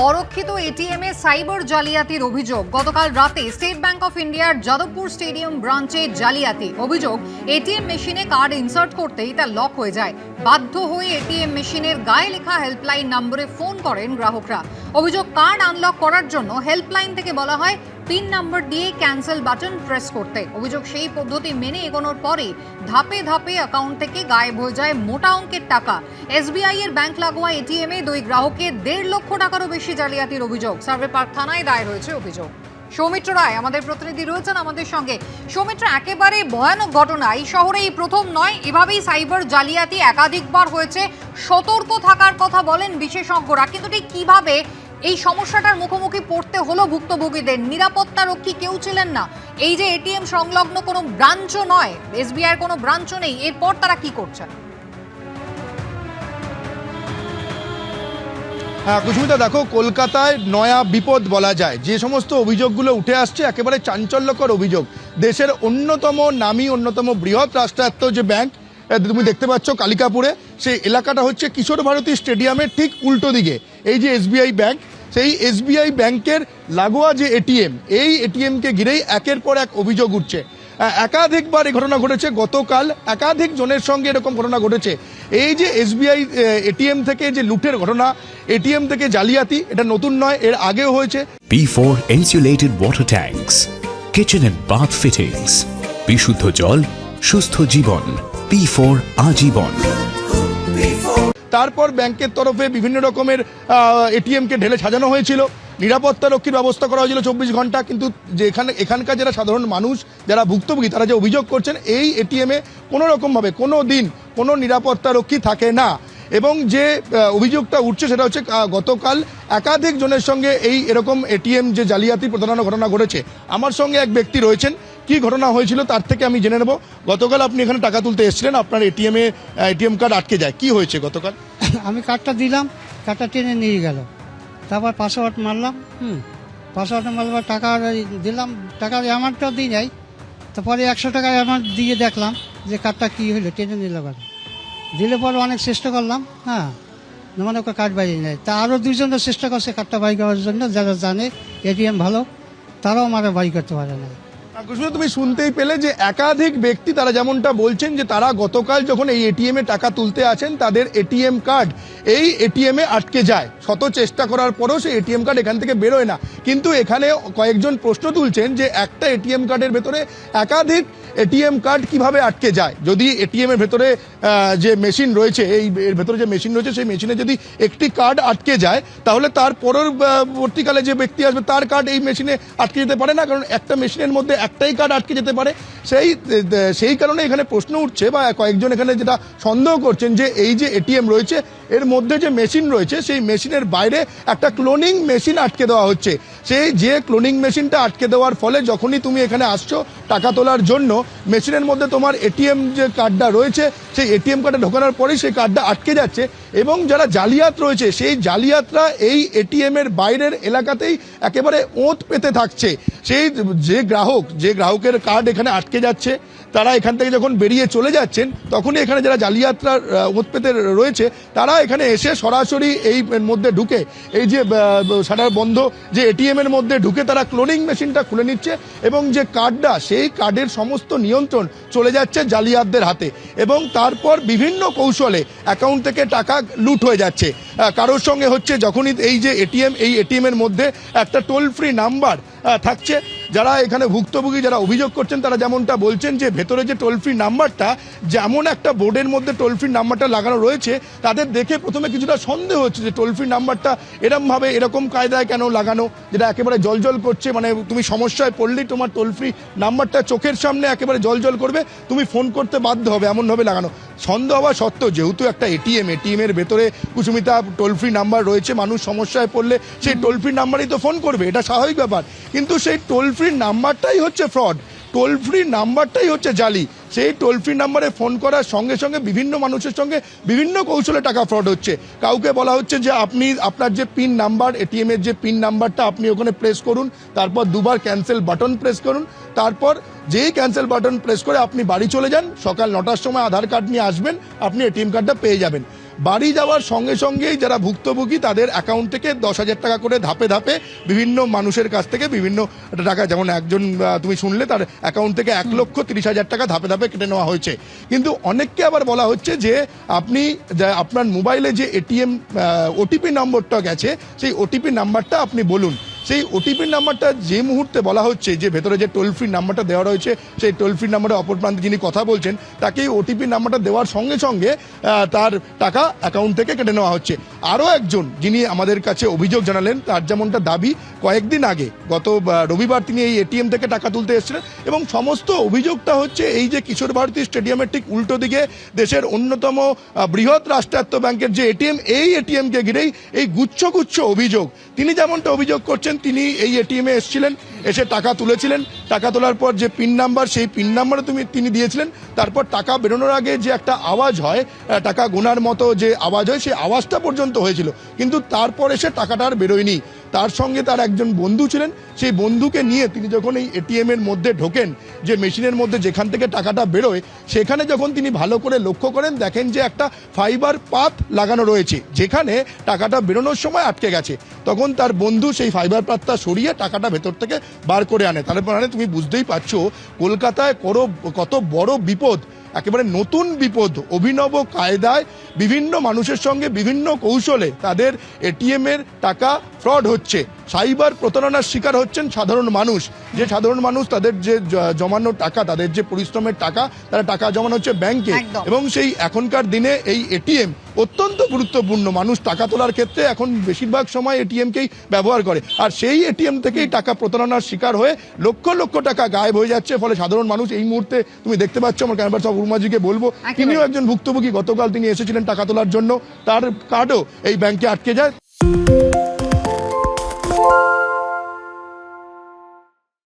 অরক্ষিত এটিএমে cyber জালিয়াতির অভিযোগ। গতকাল রাতে স্টেট ব্যাংক অফ ইন্ডিয়ার যাদবপুর স্টেডিয়াম ব্রাঞ্চে জালিয়াতি। অভিযোগ, এটিএম মেশিনে কার্ড ইনসার্ট করতেই তা লক হয়ে যায়। বাধ্য হয়ে এটিএম মেশিনের গায়ে লেখা হেল্পলাইন নম্বরে ফোন করেন গ্রাহকরা। অভিযোগ, কার্ড আনলক করার জন্য হেল্পলাইন থেকে বলা হয় পিন নাম্বার দিয়ে ক্যান্সেল বাটন প্রেস করতে। অভিযোগ, সেই পদ্ধতি মেনে এগোনোর পরে ধাপে ধাপে অ্যাকাউন্ট থেকে গায়েব হয়ে যায় মোটা অঙ্কের টাকা। এসবিআই এর ব্যাংক লাগোয়া এটিএমে 2 গ্রাহকের 1.5 লক্ষ টাকারও বেশি জালিয়াতির অভিযোগ। সার্ভে পার্ক থানায় দায়ের হয়েছে অভিযোগ। সৌমিত্র রায় আমাদের প্রতিনিধি রয়েছেন আমাদের সঙ্গে। সৌমিত্র, একেবারে ভয়ানক ঘটনা, এই শহরে এই প্রথম নয়, এভাবেই সাইবার জালিয়াতি একাধিকবার হয়েছে। সতর্ক থাকার কথা বলেন বিশেষজ্ঞরা, কিন্তু ঠিক কিভাবে এই সমস্যাটার মুখোমুখি পড়তে হলো ভুক্তভোগীদের? নিরাপত্তা রক্ষী কেউ ছিলেন না। এই যে এটিএম সংলগ্ন কোনো ব্রাঞ্চও নয়, এসবিআই এর কোনো ব্রাঞ্চও নেই, এরপর তারা কি করছেন? হ্যাঁ কুসুমিতা, দেখো, কলকাতায় নয়া বিপদ বলা যায়। যে সমস্ত অভিযোগগুলো উঠে আসছে একেবারে চাঞ্চল্যকর অভিযোগ। দেশের অন্যতম নামী, অন্যতম বৃহৎ রাষ্ট্রায়ত্ত যে ব্যাংক তুমি দেখতে পাচ্ছ কালিকাপুরে, সেই এলাকাটা হচ্ছে কিশোর ভারতী স্টেডিয়ামের ঠিক উল্টো দিকে এই যে এসবিআই ব্যাংক। সেই এসবিআই ব্যাংকের লাগোয়া যে এটিএম, এই এটিএমকে ঘিরেই একের পর এক অভিযোগ উঠছে। একাধিকবার এই ঘটনা ঘটেছে। গতকাল একাধিক জনের সঙ্গে এরকম ঘটনা ঘটেছে। এই যে এসবিআই এটিএম থেকে যে লুটের ঘটনা, এটিএম থেকে জালিয়াতি, এটা নতুন নয়, এর আগেও হয়েছে। P4 insulated water tanks, kitchen and bath fittings, বিশুদ্ধ জল, সুস্থ জীবন, P4 আজীবন। তারপর ব্যাংকের তরফে বিভিন্ন রকমের এটিএমকে ঢেলে সাজানো হয়েছিল, নিরাপত্তা রক্ষীর ব্যবস্থা করা হয়েছিল 24 ঘন্টা। কিন্তু যে এখানকার যারা সাধারণ মানুষ, যারা ভুক্তভোগী, তারা যে অভিযোগ করছেন এই এটিএমে কোনো রকমভাবে কোনো দিন কোনো নিরাপত্তা রক্ষী থাকে না। এবং যে অভিযোগটা উঠছে সেটা হচ্ছে গতকাল একাধিক জনের সঙ্গে এরকম এটিএম যে জালিয়াতি প্রতারণা ঘটনা ঘটেছে। আমার সঙ্গে এক ব্যক্তি রয়েছেন, কি ঘটনা হয়েছিল তার থেকে আমি জেনে নেব। গতকাল আপনি এখানে টাকা তুলতে এসেছিলেন, আপনার এটিএম কার্ড আটকে যায়, কি হয়েছে গতকাল? আমি কার্ডটা দিলাম, কার্ডটা টেনে নিয়ে গেল। তারপর পাসওয়ার্ড মারলাম, পাসওয়ার্ড মারবার টাকা দিলাম, টাকার অ্যামাউন্টটাও দিয়ে যাই। তারপরে 100 টাকা অ্যামাউন্ট দিয়ে দেখলাম যে কার্ডটা কী হলো, টেনে নিল কেন। দিলে পরে অনেক চেষ্টা করলাম, মানে ওকে কার্ড বাইরে নেয়। তা আরও 2 জনের চেষ্টা করছে কার্ডটা বাই করার জন্য, যারা জানে এটিএম ভালো, তারাও আমার বাই করতে পারে না। তুমি শুনতেই পেলে যে একাধিক ব্যক্তি তারা যেমনটা বলছেন যে তারা গতকাল যখন এই এটিএম এ টাকা তুলতে আসেন, তাদের এটিএম কার্ড এই এটিএম এ আটকে যায়। শত চেষ্টা করার পরেও সেই এটিএম কার্ড এখান থেকে বেরোয় না। কিন্তু এখানে কয়েকজন প্রশ্ন তুলছেন যে একটা এটিএম কার্ডের ভেতরে একাধিক এটিএম কার্ড কিভাবে আটকে যায়। যদি এটিএম এর ভেতরে যে মেশিন রয়েছে, এর ভেতরে যে মেশিন রয়েছে, সেই মেশিনে যদি একটি কার্ড আটকে যায়, তাহলে তার পরবর্তীকালে যে ব্যক্তি আসবে তার কার্ড এই মেশিনে আটকে যেতে পারে না, কারণ একটা মেশিনের মধ্যে একটাই কার্ড আটকে যেতে পারে। সেই কারণে এখানে প্রশ্ন উঠছে, বা কয়েকজন এখানে যেটা সন্দেহ করছেন যে এই যে এটিএম রয়েছে এর মধ্যে যে মেশিন রয়েছে, সেই মেশিনের বাইরে একটা ক্লোনিং মেশিন আটকে দেওয়া হচ্ছে। সেই যে ক্লোনিং মেশিনটা আটকে দেওয়ার ফলে যখনই তুমি এখানে আসছো টাকা তোলার জন্য, মেশিনের মধ্যে তোমার এটিএম যে কার্ডটা রয়েছে, সেই এটিএম কার্ডে ঢোকানোর পরেই সেই কার্ডটা আটকে যাচ্ছে। এবং যারা জালিয়াত রয়েছে, সেই জালিয়াতরা এই এটিএম এর বাইরের এলাকাতেই একেবারে ওঁত পেতে থাকছে। সেই যে গ্রাহকের কার্ড এখানে আটকে যাচ্ছে, তারা এখান থেকে যখন বেরিয়ে চলে যাচ্ছেন, তখনই এখানে যারা জালিয়াতরা ওঁত পেতে রয়েছে, তারা এখানে এসে সরাসরি এই মধ্যে ঢুকে, এই যে সারা বন্ধ যে এটিএম এর মধ্যে ঢুকে তারা ক্লোনিং মেশিনটা খুলে নিচ্ছে, এবং যে কার্ডটা, সেই কার্ডের সমস্ত নিয়ন্ত্রণ চলে যাচ্ছে জালিয়াতদের হাতে। এবং তারপর বিভিন্ন কৌশলে অ্যাকাউন্ট থেকে টাকা লুট হয়ে যাচ্ছে। কারোর সঙ্গে হচ্ছে যখনই এই যে এটিএম এর মধ্যে একটা টোল ফ্রি নাম্বার থাকছে, যারা এখানে ভুক্তভোগী যারা অভিযোগ করছেন তারা যেমনটা বলছেন যে ভেতরে যে টোল ফ্রি নাম্বারটা, যেমন একটা বোর্ডের মধ্যে টোল ফ্রি নাম্বারটা লাগানো রয়েছে, তাদের দেখে প্রথমে কিছুটা সন্দেহ হচ্ছে যে টোল ফ্রি নাম্বারটা এরকম কায়দায় কেন লাগানো, যেটা একেবারে জলজল করছে। মানে তুমি সমস্যায় পড়লেই তোমার টোল ফ্রি নাম্বারটা চোখের সামনে একেবারে জলজল করবে, তুমি ফোন করতে বাধ্য হবে, এমনভাবে লাগানো। সন্দেহ হওয়া সত্ত্বেও যেহেতু একটা এটিএম এর ভেতরে কুসুমিতা টোল ফ্রি নাম্বার রয়েছে, মানুষ সমস্যায় পড়লে সেই টোল ফ্রি নাম্বারেই তো ফোন করবে, এটা স্বাভাবিক ব্যাপার। কিন্তু সেই টোল ফ্রি নাম্বারটাই হচ্ছে ফ্রড, টোল ফ্রি নাম্বারটাই হচ্ছে জালি। সেই টোল ফ্রি নাম্বারে ফোন করার সঙ্গে সঙ্গে বিভিন্ন মানুষের সঙ্গে বিভিন্ন কৌশলে টাকা ফ্রড হচ্ছে। কাউকে বলা হচ্ছে যে আপনি আপনার যে পিন নাম্বার, এটিএম এর যে পিন নাম্বারটা আপনি ওখানে প্রেস করুন, তারপর 2 বার ক্যান্সেল বাটন প্রেস করুন, তারপর যেই ক্যান্সেল বাটন প্রেস করে আপনি বাড়ি চলে যান, সকাল 9টার সময় আধার কার্ড নিয়ে আসবেন, আপনি এটিএম কার্ডটা পেয়ে যাবেন। বাড়ি যাওয়ার সঙ্গে সঙ্গেই যারা ভুক্তভোগী তাদের অ্যাকাউন্ট থেকে 10,000 টাকা করে ধাপে ধাপে বিভিন্ন মানুষের কাছ থেকে বিভিন্ন টাকা, যেমন একজন তুমি শুনলে তার অ্যাকাউন্ট থেকে 1,30,000 টাকা ধাপে ধাপে কেটে নেওয়া হয়েছে। কিন্তু অনেককে আবার বলা হচ্ছে যে আপনি আপনার মোবাইলে যে এটিএম ওটিপি নম্বরটা গেছে সেই ওটিপি নাম্বারটা আপনি বলুন। সেই ওটিপি নাম্বারটা যে মুহূর্তে বলা হচ্ছে যে ভেতরে যে টোল ফ্রি নাম্বারটা দেওয়া রয়েছে সেই টোল ফ্রি নাম্বারে অপর প্রান্তে যিনি কথা বলছেন তাকে ওটিপি নাম্বারটা দেওয়ার সঙ্গে সঙ্গে তার টাকা অ্যাকাউন্ট থেকে কেটে নেওয়া হচ্ছে। আরও একজন যিনি আমাদের কাছে অভিযোগ জানালেন, তার যেমনটা দাবি কয়েকদিন আগে গত রবিবার তিনি এই এটিএম থেকে টাকা তুলতে এসেছিলেন এবং সমস্ত অভিযোগটা হচ্ছে এই যে কিশোর ভারতী স্টেডিয়ামের ঠিক উল্টো দিকে দেশের অন্যতম বৃহৎ রাষ্ট্রায়ত্ত ব্যাংকের যে এটিএম, এই এটিএমকে ঘিরেই এই গুচ্ছ গুচ্ছ অভিযোগ। তিনি যেমনটা অভিযোগ করছেন, তিনি এই এটিএমে এসেছিলেন, এসে টাকা তুলেছিলেন, টাকা তোলার পর যে পিন নাম্বার সেই পিন নাম্বারে তিনি দিয়েছিলেন, তারপর টাকা বেরোনোর আগে যে একটা আওয়াজ হয়, টাকা গোনার মতো যে আওয়াজ হয় সেই আওয়াজটা পর্যন্ত হয়েছিল, কিন্তু তারপর এসে টাকাটা আর বেরোয়নি। তার সঙ্গে তার একজন বন্ধু ছিলেন, সেই বন্ধুকে নিয়ে তিনি যখন এই এটিএম এর মধ্যে ঢোকেন, যে মেশিনের মধ্যে যেখান থেকে টাকাটা বেরোয়, সেখানে যখন তিনি ভালো করে লক্ষ্য করেন দেখেন যে একটা ফাইবার পাত লাগানো রয়েছে যেখানে টাকাটা বেরোনোর সময় আটকে গেছে। তখন তার বন্ধু সেই ফাইবার পাতটা সরিয়ে টাকাটা ভেতর থেকে বার করে আনে। তারপর তুমি বুঝতেই পারছো কলকাতায় কত বড় বিপদ, একেবারে নতুন বিপদ, অভিনব কায়দায় বিভিন্ন মানুষের সঙ্গে বিভিন্ন কৌশলে তাদের এটিএম এর টাকা ফ্রড হচ্ছে। সাইবার প্রতারণার শিকার হচ্ছেন সাধারণ মানুষ, যে সাধারণ মানুষ তাদের যে জমানো টাকা, তাদের যে পরিশ্রমের টাকা, তারা টাকা জমানো হচ্ছে ব্যাংকে। এবং সেই এখনকার দিনে এই এটিএম অত্যন্ত গুরুত্বপূর্ণ। মানুষ টাকা তোলার ক্ষেত্রে এখন বেশিরভাগ সময় এটিএমকেই ব্যবহার করে, আর সেই এটিএম থেকেই টাকা প্রতারণার শিকার হয়ে লক্ষ লক্ষ টাকা গায়েব হয়ে যাচ্ছে। ফলে সাধারণ মানুষ এই মুহূর্তে তুমি দেখতে পাচ্ছ, আমার ক্যামেরা সব উর্মাজিকে বলবো, তিনিও একজন ভুক্তভোগী। গতকাল তিনি এসেছিলেন টাকা তোলার জন্য, তার কার্ডও এই ব্যাংকে আটকে যায়।